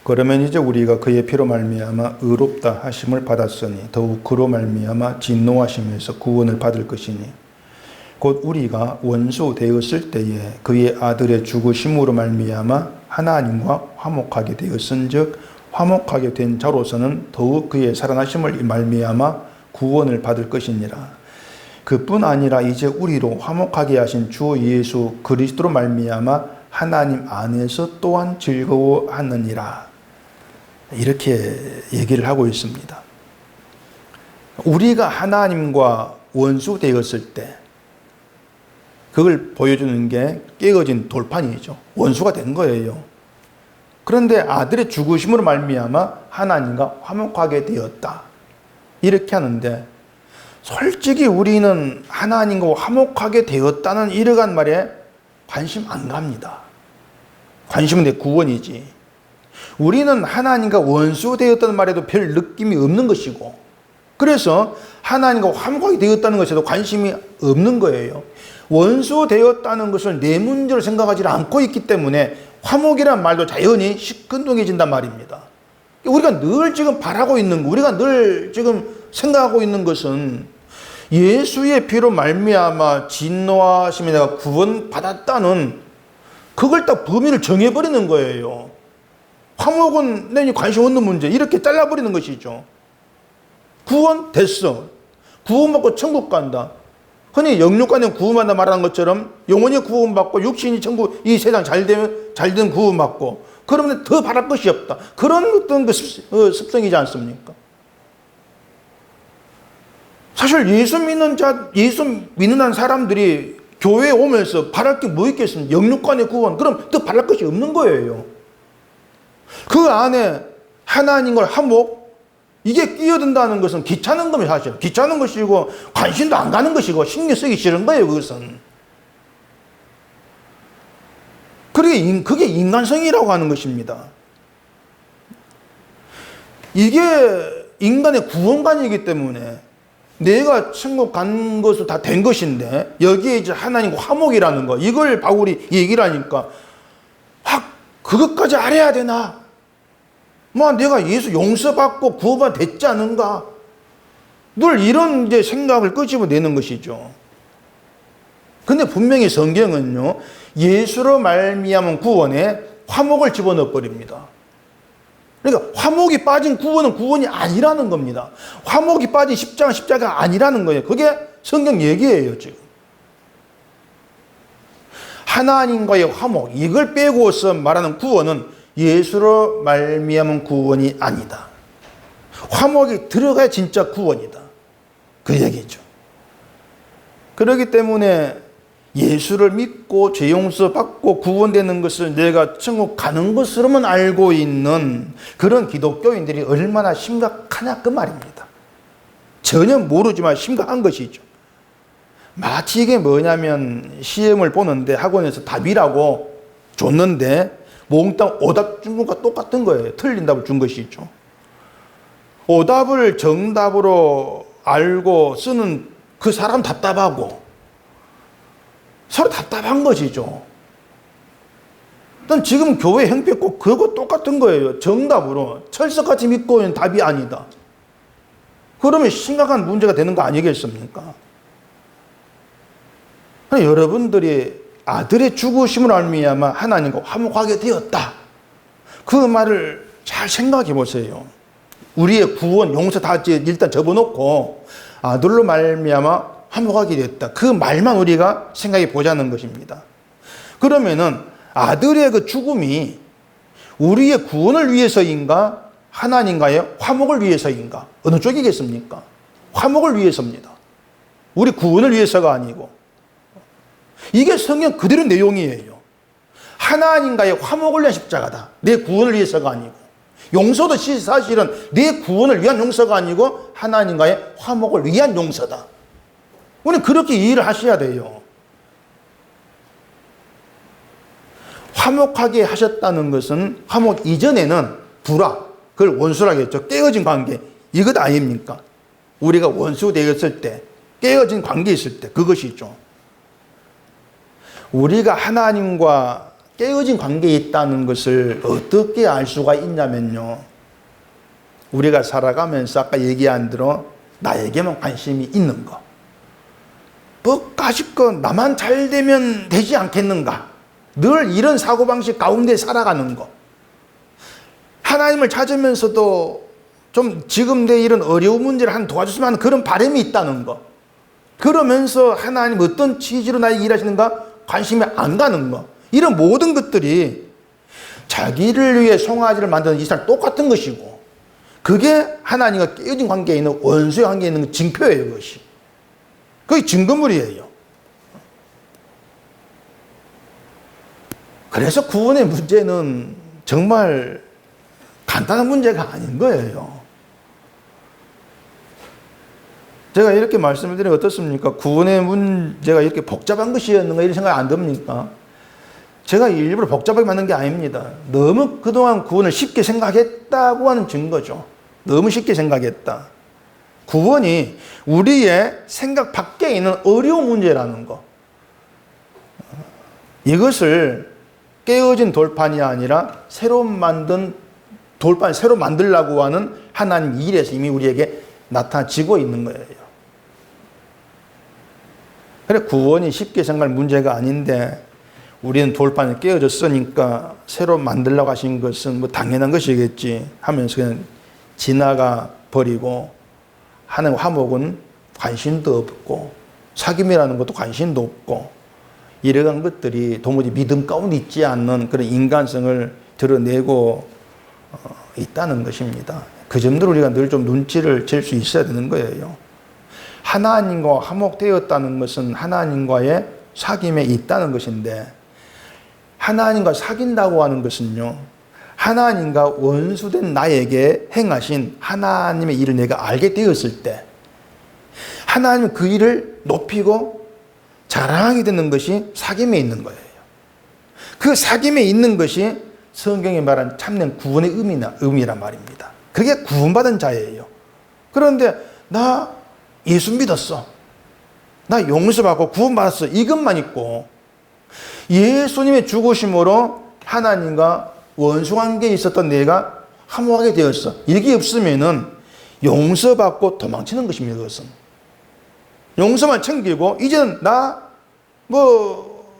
그러면 이제 우리가 그의 피로 말미암아 의롭다 하심을 받았으니 더욱 그로 말미암아 진노하심에서 구원을 받을 것이니 곧 우리가 원수 되었을 때에 그의 아들의 죽으심으로 말미암아 하나님과 화목하게 되었은즉 화목하게 된 자로서는 더욱 그의 살아나심을 말미암아 구원을 받을 것이니라. 그뿐 아니라 이제 우리로 화목하게 하신 주 예수 그리스도로 말미암아 하나님 안에서 또한 즐거워하느니라. 이렇게 얘기를 하고 있습니다. 우리가 하나님과 원수 되었을 때 그걸 보여주는 게 깨어진 돌판이죠. 원수가 된 거예요. 그런데 아들의 죽으심으로 말미암아 하나님과 화목하게 되었다. 이렇게 하는데 솔직히 우리는 하나님과 화목하게 되었다는 이러한 말에 관심 안 갑니다. 관심은 내 구원이지. 우리는 하나님과 원수 되었다는 말에도 별 느낌이 없는 것이고 그래서 하나님과 화목하게 되었다는 것에도 관심이 없는 거예요. 원수 되었다는 것을 내 문제로 생각하지 않고 있기 때문에 화목이란 말도 자연히 시큰둥해진단 말입니다. 우리가 늘 지금 바라고 있는 거, 우리가 늘 지금 생각하고 있는 것은 예수의 피로 말미암아 진노하심에 내가 구원받았다는 그걸 딱 범위를 정해버리는 거예요. 화목은 내 관심 없는 문제 이렇게 잘라버리는 것이죠. 구원 됐어. 구원받고 천국 간다. 흔히 영육간에 구원받는다 말하는 것처럼 영원히 구원받고 육신이 천국 이 세상 잘되면 구원받고 그러면 더 바랄 것이 없다. 그런 어떤 습성이지 않습니까? 사실 예수 믿는 사람들이 교회에 오면서 바랄 게 뭐 있겠습니까? 영육간의 구원. 그럼 더 바랄 것이 없는 거예요. 그 안에 하나님과 화목, 이게 끼어든다는 것은 귀찮은 겁니다, 사실. 귀찮은 것이고, 관심도 안 가는 것이고, 신경 쓰기 싫은 거예요, 그것은. 그게 인간성이라고 하는 것입니다. 이게 인간의 구원관이기 때문에 내가 천국 간 것도 다 된 것인데 여기에 이제 하나님과 화목이라는 거 이걸 바울이 얘기를 하니까 그것까지 알아야 되나? 내가 예수 용서받고 구원 됐지 않은가? 늘 이런 이제 생각을 끄집어내는 것이죠. 근데 분명히 성경은요, 예수로 말미암은 구원에 화목을 집어넣어 버립니다. 그러니까 화목이 빠진 구원은 구원이 아니라는 겁니다. 화목이 빠진 십자가 십자가 아니라는 거예요. 그게 성경 얘기예요, 지금. 하나님과의 화목, 이걸 빼고서 말하는 구원은 예수로 말미암은 구원이 아니다. 화목이 들어가야 진짜 구원이다. 그 얘기죠. 그렇기 때문에 예수를 믿고 죄 용서 받고 구원되는 것을 내가 천국 가는 것으로만 알고 있는 그런 기독교인들이 얼마나 심각하냐 그 말입니다. 전혀 모르지만 심각한 것이죠. 마치 이게 뭐냐면 시험을 보는데 학원에서 답이라고 줬는데 몽땅 오답 준 것과 똑같은 거예요. 틀린 답을 준 것이죠. 오답을 정답으로 알고 쓰는 그 사람 답답하고 서로 답답한 것이죠. 일단 지금 교회 형편 꼭 그거 똑같은 거예요. 정답으로 철석같이 믿고 있는 답이 아니다. 그러면 심각한 문제가 되는 거 아니겠습니까? 여러분들이 아들의 죽으심을 알미야마 하나님과 화목하게 되었다. 그 말을 잘 생각해 보세요. 우리의 구원, 용서 다 일단 접어놓고 아들로 말미암아 화목하게 됐다. 그 말만 우리가 생각해 보자는 것입니다. 그러면은 아들의 그 죽음이 우리의 구원을 위해서인가? 하나님과의 화목을 위해서인가? 어느 쪽이겠습니까? 화목을 위해서입니다. 우리 구원을 위해서가 아니고. 이게 성경 그대로 내용이에요. 하나님과의 화목을 위한 십자가다. 내 구원을 위해서가 아니고. 용서도 사실은 내 구원을 위한 용서가 아니고 하나님과의 화목을 위한 용서다. 우리는 그렇게 이해를 하셔야 돼요. 화목하게 하셨다는 것은 화목 이전에는 불화, 그걸 원수라고 했죠. 깨어진 관계, 이것 아닙니까? 우리가 원수 되었을 때, 깨어진 관계에 있을 때 그것이죠. 우리가 하나님과 깨어진 관계에 있다는 것을 어떻게 알 수가 있냐면요. 우리가 살아가면서 아까 얘기한 대로 나에게만 관심이 있는 거. 뭐까짓거 나만 잘 되면 되지 않겠는가. 늘 이런 사고방식 가운데 살아가는 거. 하나님을 찾으면서도 좀 지금 내 이런 어려운 문제를 한 도와줬으면 하는 그런 바람이 있다는 거. 그러면서 하나님 어떤 취지로 나에게 일하시는가 관심이 안 가는 거. 이런 모든 것들이 자기를 위해 송아지를 만드는 이스라엘 똑같은 것이고 그게 하나님과 깨어진 관계에 있는 원수의 관계에 있는 징표예요. 그것이. 그게 증거물이에요. 그래서 구원의 문제는 정말 간단한 문제가 아닌 거예요. 제가 이렇게 말씀을 드리면 어떻습니까? 구원의 문제가 이렇게 복잡한 것이었는가 이런 생각이 안 듭니까? 제가 일부러 복잡하게 만든 게 아닙니다. 너무 그동안 구원을 쉽게 생각했다고 하는 증거죠. 너무 쉽게 생각했다. 구원이 우리의 생각 밖에 있는 어려운 문제라는 거. 이것을 깨어진 돌판이 아니라 새로 만든 돌판, 새로 만들려고 하는 하나님 일에서 이미 우리에게 나타지고 있는 거예요. 그래, 구원이 쉽게 생각할 문제가 아닌데 우리는 돌판이 깨어졌으니까 새로 만들려고 하신 것은 뭐 당연한 것이겠지 하면서 그냥 지나가 버리고 하는 화목은 관심도 없고 사귐이라는 것도 관심도 없고 이러한 것들이 도무지 믿음 가운데 있지 않는 그런 인간성을 드러내고 있다는 것입니다. 그 점들 우리가 늘 좀 눈치를 챌 수 있어야 되는 거예요. 하나님과 화목되었다는 것은 하나님과의 사귐에 있다는 것인데 하나님과 사귄다고 하는 것은요. 하나님과 원수된 나에게 행하신 하나님의 일을 내가 알게 되었을 때 하나님은 그 일을 높이고 자랑하게 되는 것이 사귐에 있는 거예요. 그 사귐에 있는 것이 성경에 말한 참된 구원의 의미란 말입니다. 그게 구원받은 자예요. 그런데 나 예수 믿었어. 나 용서받고 구원받았어. 이것만 있고 예수님의 죽으심으로 하나님과 원수관계에 있었던 내가 화목하게 되었어. 이게 없으면은 용서받고 도망치는 것입니다. 그것은. 용서만 챙기고 이제는 나 뭐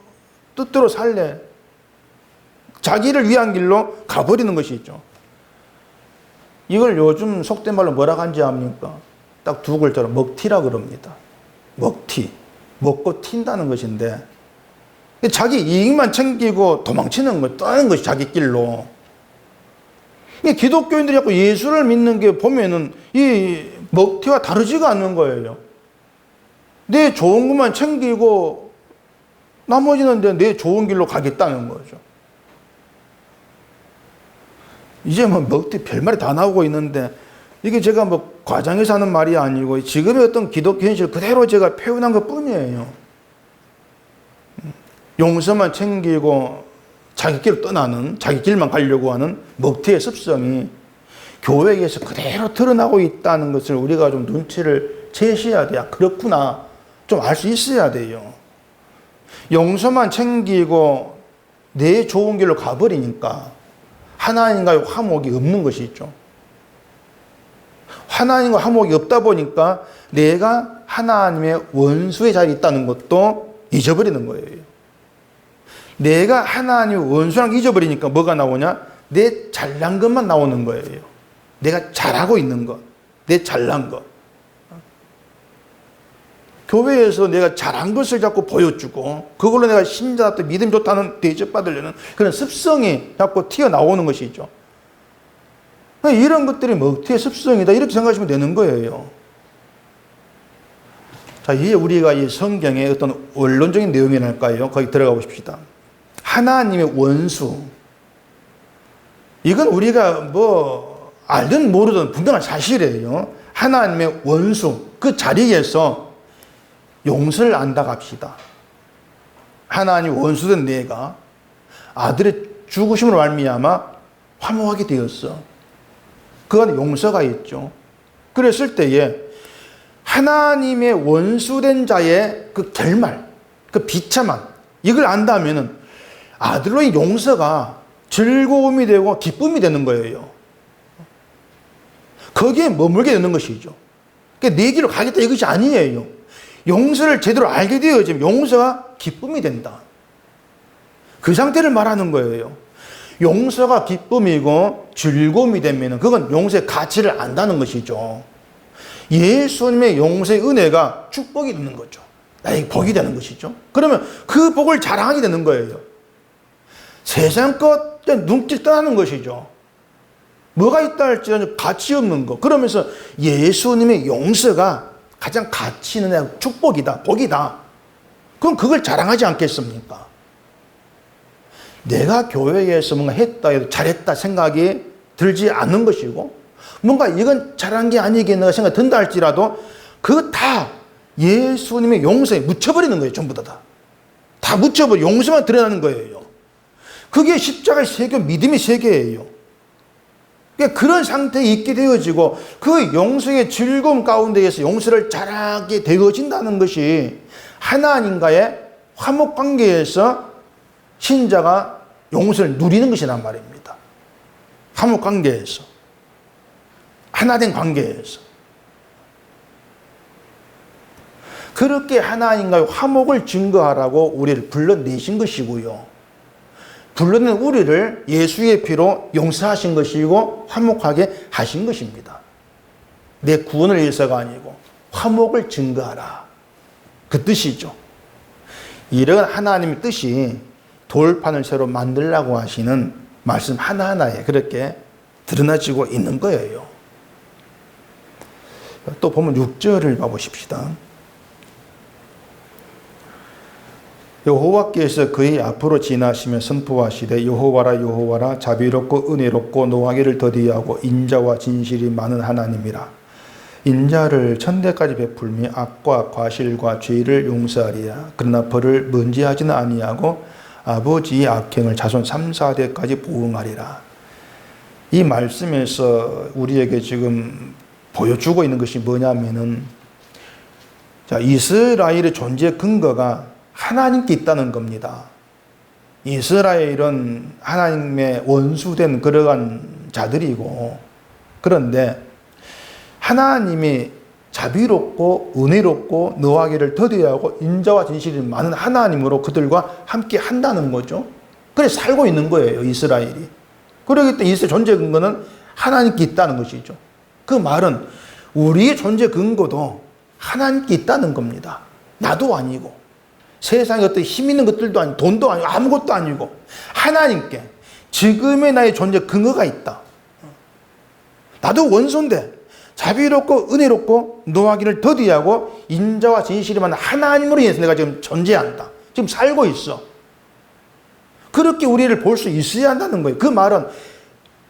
뜻대로 살래. 자기를 위한 길로 가버리는 것이 있죠. 이걸 요즘 속된 말로 뭐라고 하는지 압니까? 딱 두 글자로 먹튀라 그럽니다. 먹튀. 먹고 튄다는 것인데 자기 이익만 챙기고 도망치는 거, 떠나는 것이 자기 길로. 기독교인들이 자꾸 예수를 믿는 게 보면은 이 먹튀와 다르지가 않는 거예요. 내 좋은 것만 챙기고 나머지는 내 좋은 길로 가겠다는 거죠. 이제 뭐 먹튀 별말이 다 나오고 있는데 이게 제가 뭐 과장해서 하는 말이 아니고 지금의 어떤 기독교 현실 그대로 제가 표현한 것 뿐이에요. 용서만 챙기고 자기 길로 떠나는, 자기 길만 가려고 하는 먹튀의 습성이 교회에서 그대로 드러나고 있다는 것을 우리가 좀 눈치를 채셔야 돼요. 그렇구나. 좀 알 수 있어야 돼요. 용서만 챙기고 내 좋은 길로 가버리니까 하나님과의 화목이 없는 것이 있죠. 하나님과 화목이 없다 보니까 내가 하나님의 원수의 자리에 있다는 것도 잊어버리는 거예요. 내가 하나님의 원수라는 걸 잊어버리니까 뭐가 나오냐? 내 잘난 것만 나오는 거예요. 내가 잘하고 있는 것, 내 잘난 것. 교회에서 내가 잘한 것을 자꾸 보여주고 그걸로 내가 신자한테 믿음 좋다는 대접받으려는 그런 습성이 자꾸 튀어나오는 것이죠. 이런 것들이 먹튀의 습성이다 이렇게 생각하시면 되는 거예요. 자, 이제 우리가 이 성경의 어떤 원론적인 내용이랄까요? 거기 들어가 보십시다. 하나님의 원수. 이건 우리가 뭐 알든 모르든 분명한 사실이에요. 하나님의 원수. 그 자리에서 용서를 안다 갑시다. 하나님 원수된 내가 아들의 죽으심으로 말미암아 화목하게 되었어. 그 안에 용서가 있죠. 그랬을 때에 하나님의 원수된 자의 그 결말, 그 비참함, 이걸 안다면은 아들로의 용서가 즐거움이 되고 기쁨이 되는 거예요. 거기에 머물게 되는 것이죠. 그러니까 내 길로 가겠다 이것이 아니에요. 용서를 제대로 알게 되어지면 용서가 기쁨이 된다. 그 상태를 말하는 거예요. 용서가 기쁨이고 즐거움이 되면 그건 용서의 가치를 안다는 것이죠. 예수님의 용서의 은혜가 축복이 되는 거죠. 나에게 복이 되는 것이죠. 그러면 그 복을 자랑하게 되는 거예요. 세상 것 눈길 떠나는 것이죠. 뭐가 있다 할지라도 가치 없는 것. 그러면서 예수님의 용서가 가장 가치 있는 축복이다, 복이다. 그럼 그걸 자랑하지 않겠습니까? 내가 교회에서 뭔가 했다 해도 잘했다 생각이 들지 않는 것이고 뭔가 이건 잘한 게 아니겠는가 생각이 든다 할지라도 그거 다 예수님의 용서에 묻혀버리는 거예요. 전부 다. 다 묻혀버려 용서만 드러나는 거예요. 그게 십자가의 세계, 믿음의 세계예요. 그러니까 그런 상태에 있게 되어지고 그 용서의 즐거움 가운데에서 용서를 잘하게 되어진다는 것이 하나님과의 화목 관계에서 신자가 용서를 누리는 것이란 말입니다. 화목 관계에서. 하나된 관계에서. 그렇게 하나님과의 화목을 증거하라고 우리를 불러내신 것이고요. 불러낸 우리를 예수의 피로 용서하신 것이고 화목하게 하신 것입니다. 내 구원을 위해서가 아니고 화목을 증거하라. 그 뜻이죠. 이런 하나님의 뜻이 돌판을 새로 만들라고 하시는 말씀 하나하나에 그렇게 드러나지고 있는 거예요. 또 보면 6절을 봐보십시다. 여호와께서 그의 앞으로 지나시며 선포하시되 여호와라 여호와라 자비롭고 은혜롭고 노하기를 더디하고 인자와 진실이 많은 하나님이라. 인자를 천대까지 베풀며 악과 과실과 죄를 용서하리라. 그러나 벌을 먼지하지는 아니하고 아버지의 악행을 자손 3, 4대까지 보응하리라. 이 말씀에서 우리에게 지금 보여주고 있는 것이 뭐냐면은 자, 이스라엘의 존재 근거가 하나님께 있다는 겁니다. 이스라엘은 하나님의 원수된 그러한 자들이고 그런데 하나님이 자비롭고 은혜롭고 너하기를 더디하고 인자와 진실이 많은 하나님으로 그들과 함께 한다는 거죠. 그래서 살고 있는 거예요, 이스라엘이. 그러기 때문에 이스라엘 존재 근거는 하나님께 있다는 것이죠. 그 말은 우리의 존재 근거도 하나님께 있다는 겁니다. 나도 아니고 세상에 어떤 힘 있는 것들도 아니고 돈도 아니고 아무것도 아니고 하나님께 지금의 나의 존재 근거가 있다. 나도 원수인데 자비롭고 은혜롭고 노하기를 더디하고 인자와 진실이 많은 하나님으로 인해서 내가 지금 존재한다. 지금 살고 있어. 그렇게 우리를 볼 수 있어야 한다는 거예요. 그 말은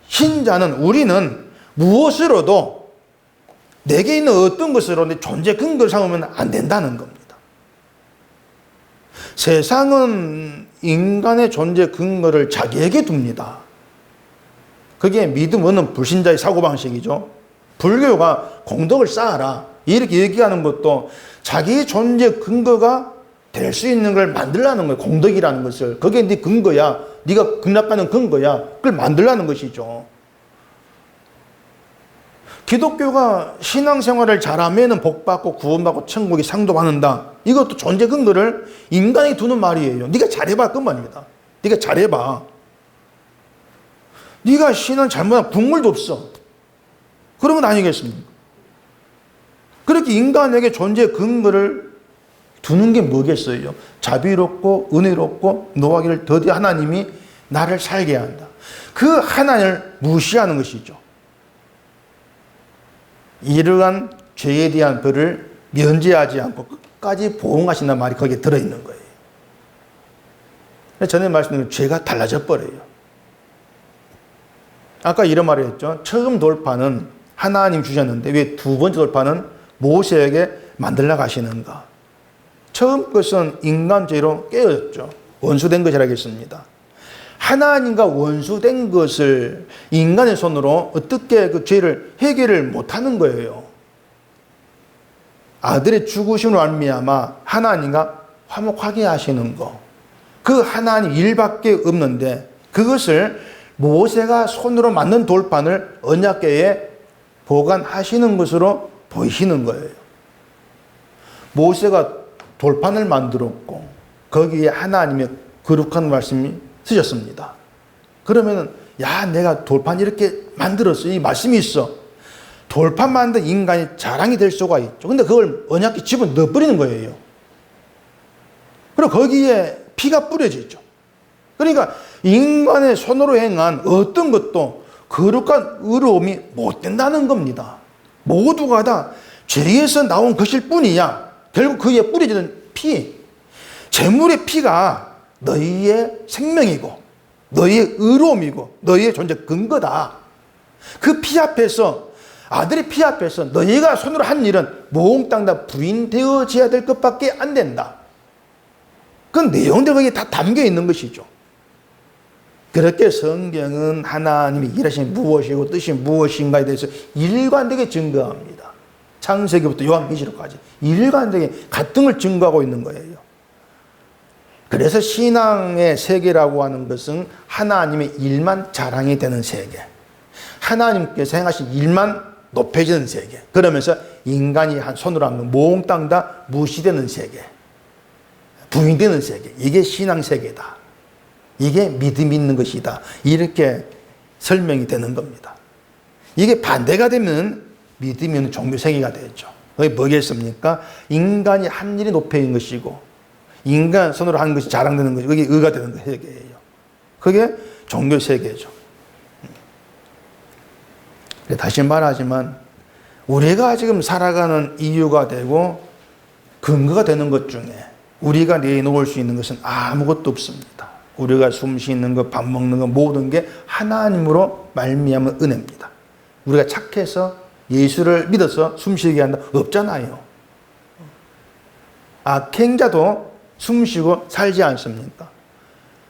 신자는 우리는 무엇으로도 내게 있는 어떤 것으로 내 존재 근거를 삼으면 안 된다는 겁니다. 세상은 인간의 존재 근거를 자기에게 둡니다. 그게 믿음 없는 불신자의 사고방식이죠. 불교가 공덕을 쌓아라 이렇게 얘기하는 것도 자기의 존재 근거가 될 수 있는 걸 만들라는 거예요. 공덕이라는 것을. 그게 네 근거야. 네가 극락가는 근거야. 그걸 만들라는 것이죠. 기독교가 신앙생활을 잘하면 복받고 구원받고 천국에 상도 받는다. 이것도 존재 근거를 인간에게 두는 말이에요. 네가 잘해봐 그 말입니다. 네가 잘해봐. 네가 신앙 잘못하면 국물도 없어. 그런 건 아니겠습니까? 그렇게 인간에게 존재 근거를 두는 게 뭐겠어요? 자비롭고 은혜롭고 노하기를 더디 하나님이 나를 살게 한다. 그 하나님을 무시하는 것이죠. 이러한 죄에 대한 벌을 면제하지 않고 끝까지 보응하신다는 말이 거기에 들어있는 거예요. 전에 말씀드린 죄가 달라져 버려요. 아까 이런 말을 했죠. 처음 돌파는 하나님 주셨는데 왜 두 번째 돌파는 모세에게 만들어 가시는가? 처음 것은 인간죄로 깨어졌죠. 원수된 것이라겠습니다. 하나님과 원수된 것을 인간의 손으로 어떻게 그 죄를 해결을 못하는 거예요. 아들의 죽으심으로 말미암아 하나님과 화목하게 하시는 거. 그 하나님 일밖에 없는데 그것을 모세가 손으로 만든 돌판을 언약궤에 보관하시는 것으로 보이시는 거예요. 모세가 돌판을 만들었고 거기에 하나님의 거룩한 말씀이 쓰셨습니다. 그러면은 야 내가 돌판 이렇게 만들었어. 이 말씀이 있어. 돌판 만든 인간이 자랑이 될 수가 있죠. 근데 그걸 언약궤 집어넣어 버리는 거예요. 그리고 거기에 피가 뿌려지죠. 그러니까 인간의 손으로 행한 어떤 것도 거룩한 의로움이 못 된다는 겁니다. 모두가 다 죄에서 나온 것일 뿐이야. 결국 그 위에 뿌려지는 피, 제물의 피가 너희의 생명이고 너희의 의로움이고 너희의 존재 근거다. 그 피 앞에서 아들의 피 앞에서 너희가 손으로 한 일은 몽땅 다 부인되어져야 될 것밖에 안 된다. 그 내용들 거기에 다 담겨 있는 것이죠. 그렇게 성경은 하나님이 일하신 무엇이고 뜻이 무엇인가에 대해서 일관되게 증거합니다. 창세기부터 요한계시록까지 일관되게 같은 걸 증거하고 있는 거예요. 그래서 신앙의 세계라고 하는 것은 하나님의 일만 자랑이 되는 세계, 하나님께서 행하신 일만 높여지는 세계, 그러면서 인간이 한 손으로 한 건 몽땅 다 무시되는 세계, 부인되는 세계, 이게 신앙 세계다. 이게 믿음이 있는 것이다. 이렇게 설명이 되는 겁니다. 이게 반대가 되면 믿음이 있는 종교 세계가 되죠. 그게 뭐겠습니까? 인간이 한 일이 높여진 것이고 인간 손으로 하는 것이 자랑되는 것이 그게 의가 되는 세계예요. 그게 종교 세계죠. 다시 말하지만 우리가 지금 살아가는 이유가 되고 근거가 되는 것 중에 우리가 내놓을 수 있는 것은 아무것도 없습니다. 우리가 숨 쉬는 것, 밥 먹는 것 모든 게 하나님으로 말미암은 은혜입니다. 우리가 착해서 예수를 믿어서 숨 쉬게 한다? 없잖아요. 악행자도 숨 쉬고 살지 않습니까?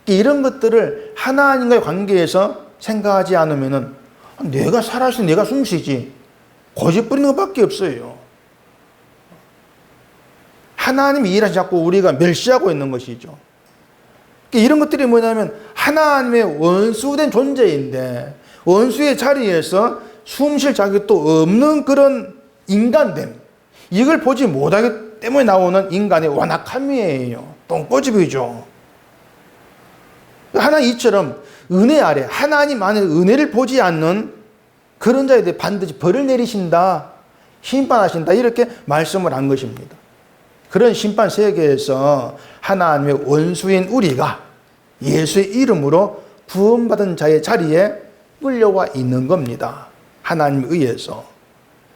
이런 것들을 하나님과의 관계에서 생각하지 않으면 내가 살아서 내가 숨 쉬지 고집 부리는 것밖에 없어요. 하나님이 일하시 자꾸 우리가 멸시하고 있는 것이죠. 이런 것들이 뭐냐면 하나님의 원수된 존재인데 원수의 자리에서 숨 쉴 자격도 없는 그런 인간됨, 이걸 보지 못하기 때문에 나오는 인간의 완악함이에요. 똥꼬집이죠. 하나님 이처럼 은혜 아래 하나님 안에 은혜를 보지 않는 그런 자에 대해 반드시 벌을 내리신다, 심판하신다, 이렇게 말씀을 한 것입니다. 그런 심판 세계에서 하나님의 원수인 우리가 예수의 이름으로 구원받은 자의 자리에 끌려와 있는 겁니다. 하나님에 의해서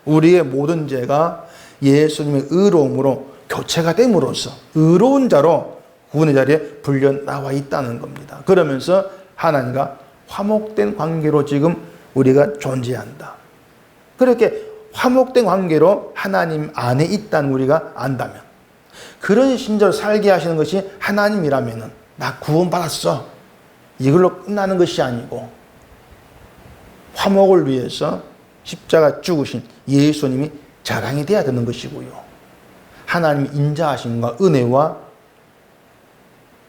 우리의 모든 죄가 예수님의 의로움으로 교체가 됨으로써 의로운 자로 구원의 자리에 불려 나와 있다는 겁니다. 그러면서 하나님과 화목된 관계로 지금 우리가 존재한다. 그렇게 화목된 관계로 하나님 안에 있다는 우리가 안다면, 그런 신자로 살게 하시는 것이 하나님이라면 나 구원받았어, 이걸로 끝나는 것이 아니고 화목을 위해서 십자가 죽으신 예수님이 자랑이 되어야 되는 것이고요. 하나님의 인자하심과 은혜와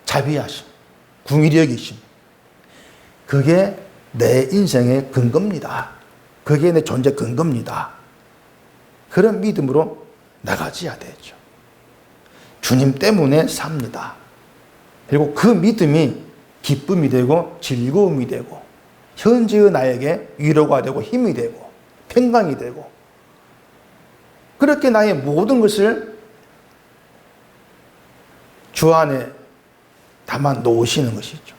자비하심, 긍휼히 여기심, 그게 내 인생의 근거입니다. 그게 내 존재 근거입니다. 그런 믿음으로 나가줘야 되죠. 주님 때문에 삽니다. 그리고 그 믿음이 기쁨이 되고 즐거움이 되고 현재의 나에게 위로가 되고 힘이 되고 평강이 되고, 그렇게 나의 모든 것을 주 안에 담아 놓으시는 것이죠.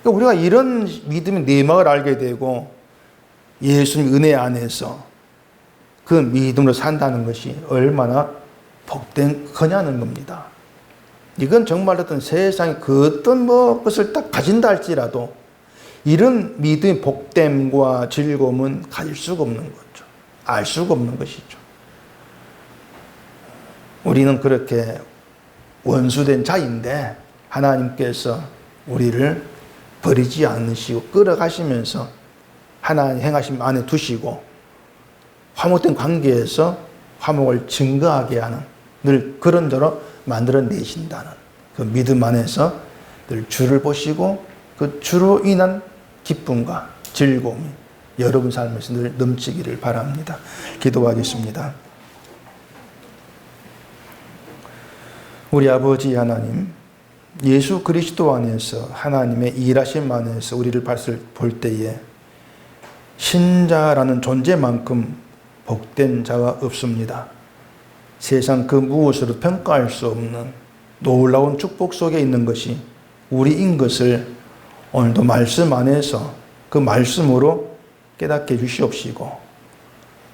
그러니까 우리가 이런 믿음의 내막을 알게 되고 예수님 은혜 안에서 그 믿음으로 산다는 것이 얼마나 복된 거냐는 겁니다. 이건 정말 어떤 세상에 그 어떤 것을 딱 가진다 할지라도 이런 믿음의 복됨과 즐거움은 가질 수가 없는 거죠. 알 수가 없는 것이죠. 우리는 그렇게 원수된 자인데 하나님께서 우리를 버리지 않으시고 끌어가시면서 하나님 행하심 안에 두시고 화목된 관계에서 화목을 증거하게 하는 늘 그런 자로 만들어내신다는 그 믿음 안에서 늘 주를 보시고 그 주로 인한 기쁨과 즐거움이 여러분 삶에서 늘 넘치기를 바랍니다. 기도하겠습니다. 우리 아버지 하나님, 예수 그리스도 안에서 하나님의 일하심 안에서 우리를 볼 때에 신자라는 존재만큼 복된 자가 없습니다. 세상 그 무엇으로 평가할 수 없는 놀라운 축복 속에 있는 것이 우리인 것을 오늘도 말씀 안에서 그 말씀으로 깨닫게 해주시옵시고,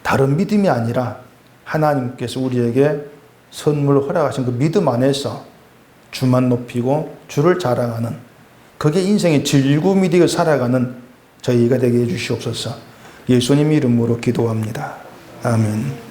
다른 믿음이 아니라 하나님께서 우리에게 선물을 허락하신 그 믿음 안에서 주만 높이고 주를 자랑하는, 그게 인생의 즐거움이 되어 살아가는 저희가 되게 해주시옵소서. 예수님 이름으로 기도합니다. 아멘.